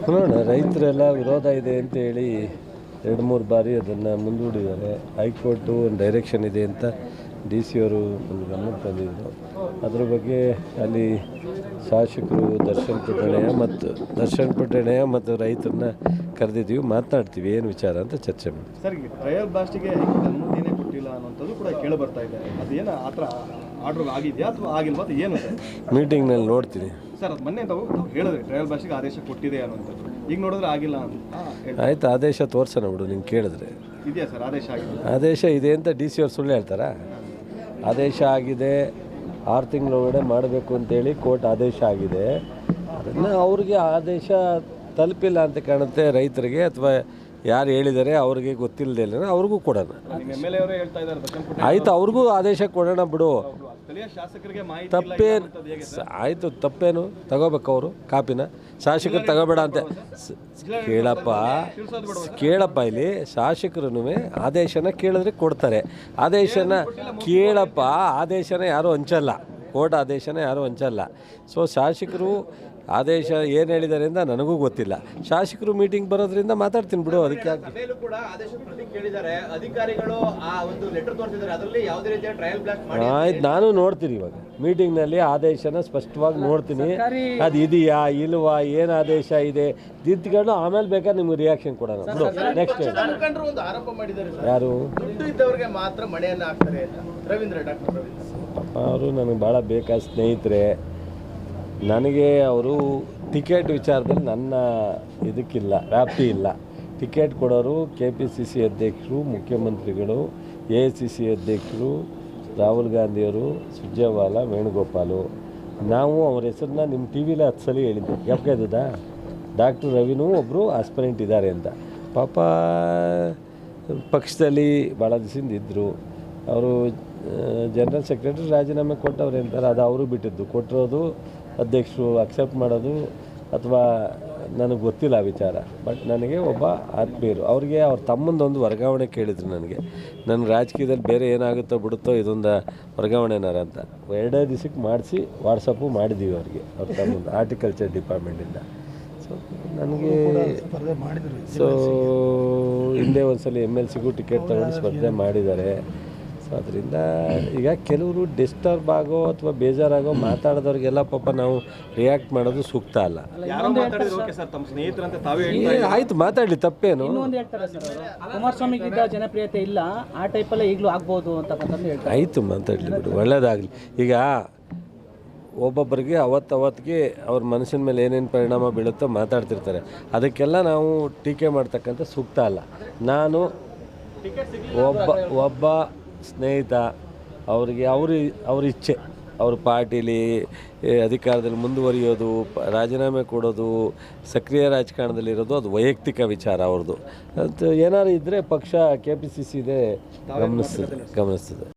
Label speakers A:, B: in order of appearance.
A: ನೋಡೋಣ. ರೈತರೆಲ್ಲ ವಿರೋಧ ಇದೆ ಅಂತ ಹೇಳಿ 2-3 ಬಾರಿ ಅದನ್ನು ಮುಂದೂಡಿದ್ದಾರೆ. ಹೈಕೋರ್ಟು ಒಂದು ಡೈರೆಕ್ಷನ್ ಇದೆ ಅಂತ DC ಅವರು ಒಂದು ಗಮನಕ್ಕೆ ತಂದಿದ್ದರು. ಅದ್ರ ಬಗ್ಗೆ ಅಲ್ಲಿ ಶಾಸಕರು ದರ್ಶನ್ ಪುಟ್ಟಣಯ್ಯ ಮತ್ತು ರೈತರನ್ನ ಕರೆದಿದ್ದೀವಿ, ಮಾತನಾಡ್ತೀವಿ ಏನು ವಿಚಾರ ಅಂತ ಚರ್ಚೆ ಮಾಡಿ.
B: ಸರ್, ಟ್ರಯಲ್ ಬ್ಲಾಸ್ಟಿಗೆ ಅನುಮತಿನೇ ಕೊಟ್ಟಿಲ್ಲ ಅನ್ನೋಂಥದ್ದು ಕೂಡ ಕೇಳಿ ಬರ್ತಾ ಇದೆ. ಅದೇನು ಆ ಥರ ಆರ್ಡರ್ ಆಗಿದೆಯಾ ಅಥವಾ ಆಗಿಲ್ವಾ ಅದು ಏನು ಸರ್?
A: ಮೀಟಿಂಗ್ನಲ್ಲಿ ನೋಡ್ತೀನಿ
B: ಸರ್. ಅದು ಮೊನ್ನೆ ತಾವು ಹೇಳಿದ್ರಿ ಟ್ರಯಲ್ ಬ್ಲಾಸ್ಟಿಗೆ ಆದೇಶ ಕೊಟ್ಟಿದೆ ಅನ್ನೋಂಥದ್ದು. ಈಗ ನೋಡಿದ್ರೆ ಆಗಿಲ್ಲ ಅಂತ.
A: ಆಯ್ತು, ಆದೇಶ ತೋರಿಸೋಣ ಬಿಡು. ನಿಂಗೆ ಕೇಳಿದ್ರೆ
B: ಇದೆಯಾ ಸರ್ ಆದೇಶ ಆಗಿದೆ?
A: ಆದೇಶ ಇದೆ ಅಂತ DC ಅವ್ರು ಸುಳ್ಳು ಹೇಳ್ತಾರಾ? ಆದೇಶ ಆಗಿದೆ, 6 ತಿಂಗಳೊಳಗಡೆ ಮಾಡಬೇಕು ಅಂತೇಳಿ ಕೋರ್ಟ್ ಆದೇಶ ಆಗಿದೆ. ಅದನ್ನು ಅವ್ರಿಗೆ ಆದೇಶ ತಲುಪಿಲ್ಲ ಅಂತ ಕಾಣುತ್ತೆ ರೈತರಿಗೆ, ಅಥವಾ ಯಾರು ಹೇಳಿದ್ದಾರೆ ಅವ್ರಿಗೆ ಗೊತ್ತಿಲ್ಲದೆ ಇಲ್ಲ, ಅವ್ರಿಗೂ ಕೊಡೋಣ. ಆಯಿತು, ಅವ್ರಿಗೂ ಆದೇಶ ಕೊಡೋಣ ಬಿಡು. ತಪ್ಪೇನು? ಆಯಿತು, ತಪ್ಪೇನು? ತಗೋಬೇಕು ಅವರು ಕಾಪಿನ. ಶಾಸಕರು ತಗೋಬೇಡ ಅಂತ ಕೇಳಪ್ಪ ಇಲ್ಲಿ ಶಾಸಕರು ಆದೇಶನ ಕೇಳಿದ್ರೆ ಕೊಡ್ತಾರೆ. ಆದೇಶನ ಕೇಳಪ್ಪ, ಆದೇಶನ ಯಾರೂ ಹಂಚಲ್ಲ, ಕೋರ್ಟ್ ಆದೇಶನ ಯಾರೂ ಹಂಚಲ್ಲ. ಸೊ ಶಾಸಕರು ಆದೇಶ ಏನು ಹೇಳಿದ್ದಾರೆ ಅಂತ ನನಗೂ ಗೊತ್ತಿಲ್ಲ. ಶಾಸಕರು ಮೀಟಿಂಗ್ ಬರೋದ್ರಿಂದ ಮಾತಾಡ್ತೀನಿ ಬಿಡು. ಅದಕ್ಕೆ ಆಯ್ತು, ನಾನು ನೋಡ್ತೀನಿ ಇವಾಗ ಮೀಟಿಂಗ್ನಲ್ಲಿ ಆದೇಶನ ಸ್ಪಷ್ಟವಾಗಿ ನೋಡ್ತೀನಿ. ಅದು ಇದೆಯಾ ಇಲ್ವಾ, ಏನು ಆದೇಶ ಇದೆ ತಿದ್ದುಕೊಂಡು ಆಮೇಲೆ ಬೇಕಾದ್ರೆ ನಿಮ್ಗೆ ರಿಯಾಕ್ಷನ್ ಕೊಡೋಣ ಬಿಡು. ನೆಕ್ಸ್ಟ್ ಯಾರು ಪಾಪ ಅವರು ನನಗೆ ಭಾಳ ಬೇಕಾದ ಸ್ನೇಹಿತರೆ. ನನಗೆ ಅವರು ಟಿಕೆಟ್ ವಿಚಾರದಲ್ಲಿ ನನ್ನ ಇದಕ್ಕಿಲ್ಲ, ವ್ಯಾಪ್ತಿ ಇಲ್ಲ. ಟಿಕೆಟ್ ಕೊಡೋರು KPCC ಅಧ್ಯಕ್ಷರು, ಮುಖ್ಯಮಂತ್ರಿಗಳು, AICC ಅಧ್ಯಕ್ಷರು, ರಾಹುಲ್ ಗಾಂಧಿಯವರು, ಸುರ್ಜೇವಾಲಾ, ವೇಣುಗೋಪಾಲು. ನಾವು ಅವ್ರ ಹೆಸರನ್ನ ನಿಮ್ಮ TVಲಿ 10 ಸಲ ಹೇಳಿದ್ದೆ. ಯಾಕೆ ಡಾಕ್ಟರ್ ರವಿನೂ ಒಬ್ಬರು ಆಸ್ಪರೆಂಟ್ ಇದ್ದಾರೆ ಅಂತ. ಪಾಪ ಪಕ್ಷದಲ್ಲಿ ಭಾಳ ದಿವಸದಿಂದ ಇದ್ದರು. ಅವರು ಜನರಲ್ ಸೆಕ್ರೆಟರಿ ರಾಜೀನಾಮೆ ಕೊಟ್ಟವ್ರು ಅಂತಾರೆ. ಅದು ಅವರು ಬಿಟ್ಟಿದ್ದು. ಕೊಟ್ಟಿರೋದು ಅಧ್ಯಕ್ಷರು ಅಕ್ಸೆಪ್ಟ್ ಮಾಡೋದು ಅಥವಾ ನನಗೆ ಗೊತ್ತಿಲ್ಲ ಆ ವಿಚಾರ. ಬಟ್ ನನಗೆ ಒಬ್ಬ ಆತ್ಮೀಯರು, ಅವ್ರಿಗೆ ಅವ್ರ ತಮ್ಮಂದೊಂದು ವರ್ಗಾವಣೆ ಕೇಳಿದ್ರು ನನಗೆ. ನನ್ನ ರಾಜಕೀಯದಲ್ಲಿ ಬೇರೆ ಏನಾಗುತ್ತೋ ಬಿಡುತ್ತೋ ಇದೊಂದು ವರ್ಗಾವಣೆನಾರ ಅಂತ 2 ದಿವಸಕ್ಕೆ ಮಾಡಿಸಿ ವಾಟ್ಸಪ್ಪು ಮಾಡಿದ್ದೀವಿ ಅವ್ರಿಗೆ, ಅವ್ರ ತಮ್ಮಂದು ಹಾರ್ಟಿಕಲ್ಚರ್ ಡಿಪಾರ್ಟ್ಮೆಂಟಿಂದ. ಸೊ ನನಗೆ ಹಿಂದೆ ಒಂದ್ಸಲ MLCಗೂ ಟಿಕೆಟ್ ತಗೊಂಡು ಸ್ಪರ್ಧೆ ಮಾಡಿದ್ದಾರೆ. ಸೊ ಅದರಿಂದ ಈಗ ಕೆಲವರು ಡಿಸ್ಟರ್ಬ್ ಆಗೋ ಅಥವಾ ಬೇಜಾರಾಗೋ ಮಾತಾಡೋದವ್ರಿಗೆಲ್ಲ ಪಾಪ ನಾವು ರಿಯಾಕ್ಟ್ ಮಾಡೋದು ಸೂಕ್ತ ಅಲ್ಲ. ಆಯ್ತು, ಮಾತಾಡಲಿ, ತಪ್ಪೇನು?
C: ಕುಮಾರಸ್ವಾಮಿಗಿಂತ ಜನಪ್ರಿಯತೆ ಇಲ್ಲ, ಆ ಟೈಪಲ್ಲೇ ಈಗಲೂ ಆಗ್ಬೋದು ಅಂತ ಹೇಳ್ತಾರೆ.
A: ಆಯಿತು, ಮಾತಾಡಲಿ ಬಿಡು, ಒಳ್ಳೇದಾಗಲಿ. ಈಗ ಒಬ್ಬೊಬ್ಬರಿಗೆ ಅವತ್ತಿಗೆ ಅವ್ರ ಮನಸ್ಸಿನ ಮೇಲೆ ಏನೇನು ಪರಿಣಾಮ ಬೀಳುತ್ತೋ ಮಾತಾಡ್ತಿರ್ತಾರೆ. ಅದಕ್ಕೆಲ್ಲ ನಾವು ಟೀಕೆ ಮಾಡ್ತಕ್ಕಂಥ ಸೂಕ್ತ ಅಲ್ಲ. ನಾನು ಒಬ್ಬ ಸ್ನೇಹಿತ, ಅವ್ರಿಗೆ ಅವ್ರ ಇಚ್ಛೆ, ಅವ್ರ ಪಾರ್ಟಿಲಿ ಅಧಿಕಾರದಲ್ಲಿ ಮುಂದುವರಿಯೋದು, ರಾಜೀನಾಮೆ ಕೊಡೋದು, ಸಕ್ರಿಯ ರಾಜಕಾರಣದಲ್ಲಿರೋದು ಅದು ವೈಯಕ್ತಿಕ ವಿಚಾರ ಅವ್ರದ್ದು. ಅದು ಏನಾದ್ರು ಇದ್ದರೆ ಪಕ್ಷ KPCC ಇದೆ ಗಮನಿಸ್ತದೆ.